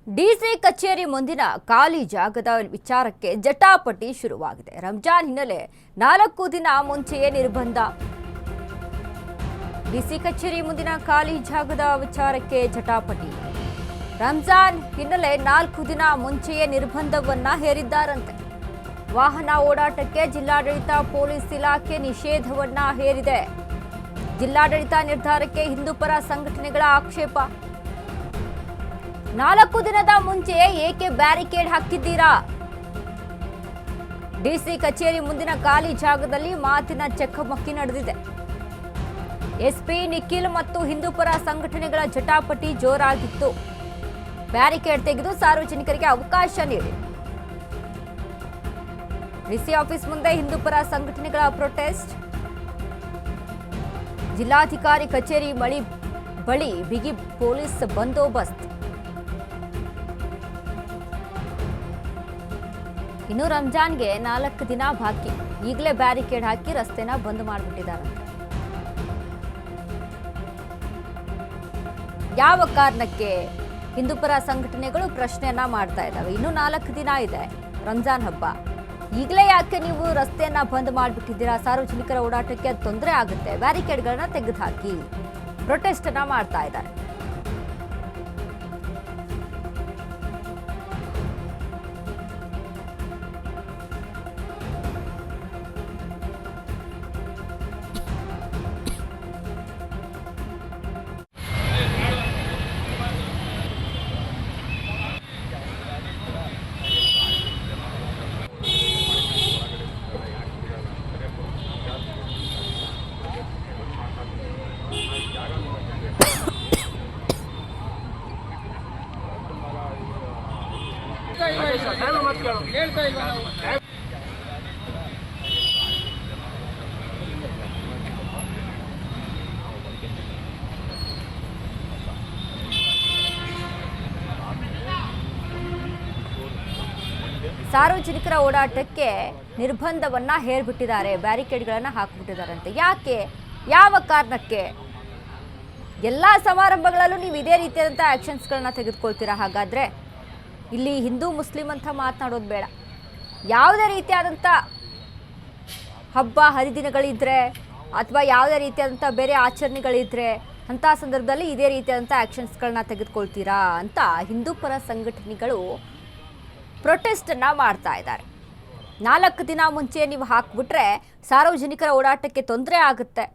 DC ಕಚೇರಿ ಮುಂದಿನ ಖಾಲಿ ಜಾಗದ ವಿಚಾರಕ್ಕೆ ಜಟಾಪಟಿ ಶುರುವಾಗಿದೆ. ರಂಜಾನ್ ಹಿನ್ನೆಲೆ 4 ದಿನ ಮುಂಚೆಯೇ ನಿರ್ಬಂಧ. ಡಿಸಿ ಕಚೇರಿ ಮುಂದಿನ ಖಾಲಿ ಜಾಗದ ವಿಚಾರಕ್ಕೆ ಜಟಾಪಟಿ. ರಂಜಾನ್ ಹಿನ್ನೆಲೆ 4 ದಿನ ಮುಂಚೆಯೇ ನಿರ್ಬಂಧವನ್ನ ಹೇರಿದ್ದಾರಂತೆ. ವಾಹನ ಓಡಾಟಕ್ಕೆ ಜಿಲ್ಲಾಡಳಿತ ಪೊಲೀಸ್ ಇಲಾಖೆ ನಿಷೇಧವನ್ನ ಹೇರಿದೆ. ಜಿಲ್ಲಾಡಳಿತ ನಿರ್ಧಾರಕ್ಕೆ ಹಿಂದೂಪರ ಸಂಘಟನೆಗಳ ಆಕ್ಷೇಪ. 4 ದಿನದ ಮುಂಚೆ ಏಕೆ ಬ್ಯಾರಿಕೇಡ್ ಹಾಕಿದ್ದೀರಾ? ಡಿಸಿ ಕಚೇರಿ ಮುಂದಿನ ಖಾಲಿ ಜಾಗದಲ್ಲಿ ಮಾತಿನ ಚಕಮಕಿ ನಡೆದಿದೆ. ಎಸ್ಪಿ ನಿಖಿಲ್ ಮತ್ತು ಹಿಂದೂಪರ ಸಂಘಟನೆಗಳ ಜಟಾಪಟಿ ಜೋರಾಗಿತ್ತು. ಬ್ಯಾರಿಕೇಡ್ ತೆಗೆದು ಸಾರ್ವಜನಿಕರಿಗೆ ಅವಕಾಶ ನೀಡಿ. ಡಿಸಿ ಆಫೀಸ್ ಮುಂದೆ ಹಿಂದೂಪರ ಸಂಘಟನೆಗಳ ಪ್ರೊಟೆಸ್ಟ್. ಜಿಲ್ಲಾಧಿಕಾರಿ ಕಚೇರಿ ಬಳಿ ಬಿಗಿ ಪೊಲೀಸ್ ಬಂದೋಬಸ್ತ್. ಇನ್ನು ರಂಜಾನ್ಗೆ 4 ದಿನ ಬಾಕಿ. ಈಗಲೇ ಬ್ಯಾರಿಕೇಡ್ ಹಾಕಿ ರಸ್ತೆನ ಬಂದ್ ಮಾಡಿಬಿಟ್ಟಿದ್ದಾರೆ. ಯಾವ ಕಾರಣಕ್ಕೆ ಹಿಂದೂಪರ ಸಂಘಟನೆಗಳು ಪ್ರಶ್ನೆಯನ್ನ ಮಾಡ್ತಾ ಇದ್ದಾವೆ. ಇನ್ನು 4 ದಿನ ಇದೆ ರಂಜಾನ್ ಹಬ್ಬ. ಈಗಲೇ ಯಾಕೆ ನೀವು ರಸ್ತೆಯನ್ನ ಬಂದ್ ಮಾಡಿಬಿಟ್ಟಿದ್ದೀರಾ? ಸಾರ್ವಜನಿಕರ ಓಡಾಟಕ್ಕೆ ಅದು ತೊಂದರೆ ಆಗುತ್ತೆ. ಬ್ಯಾರಿಕೇಡ್ಗಳನ್ನ ತೆಗೆದುಹಾಕಿ ಪ್ರೊಟೆಸ್ಟ್ ಅನ್ನ ಮಾಡ್ತಾ ಇದ್ದಾರೆ. ಸಾರ್ವಜನಿಕರ ಓಡಾಟಕ್ಕೆ ನಿರ್ಬಂಧವನ್ನ ಹೇರ್ಬಿಟ್ಟಿದ್ದಾರೆ. ಬ್ಯಾರಿಕೇಡ್ಗಳನ್ನ ಹಾಕಿಬಿಟ್ಟಿದ್ದಾರಂತೆ. ಯಾಕೆ? ಯಾವ ಕಾರಣಕ್ಕೆ? ಎಲ್ಲ ಸಮಾರಂಭಗಳಲ್ಲೂ ನೀವು ಇದೇ ರೀತಿಯಾದಂಥ ಆ್ಯಕ್ಷನ್ಸ್ಗಳನ್ನ ತೆಗೆದುಕೊಳ್ತೀರಾ? ಹಾಗಾದರೆ ಇಲ್ಲಿ ಹಿಂದೂ ಮುಸ್ಲಿಂ ಅಂತ ಮಾತನಾಡೋದು ಬೇಡ. ಯಾವುದೇ ರೀತಿಯಾದಂಥ ಹಬ್ಬ ಹರಿದಿನಗಳಿದ್ರೆ ಅಥವಾ ಯಾವುದೇ ರೀತಿಯಾದಂಥ ಬೇರೆ ಆಚರಣೆಗಳಿದ್ರೆ ಅಂಥ ಸಂದರ್ಭದಲ್ಲಿ ಇದೇ ರೀತಿಯಾದಂಥ ಆ್ಯಕ್ಷನ್ಸ್ಗಳನ್ನ ತೆಗೆದುಕೊಳ್ತೀರಾ ಅಂತ ಹಿಂದೂಪರ ಸಂಘಟನೆಗಳು ಪ್ರೊಟೆಸ್ಟನ್ನು ಮಾಡ್ತಾ ಇದ್ದಾರೆ. 4 ದಿನ ಮುಂಚೆ ನೀವು ಹಾಕಿಬಿಟ್ರೆ ಸಾರ್ವಜನಿಕರ ಓಡಾಟಕ್ಕೆ ತೊಂದರೆ ಆಗುತ್ತೆ.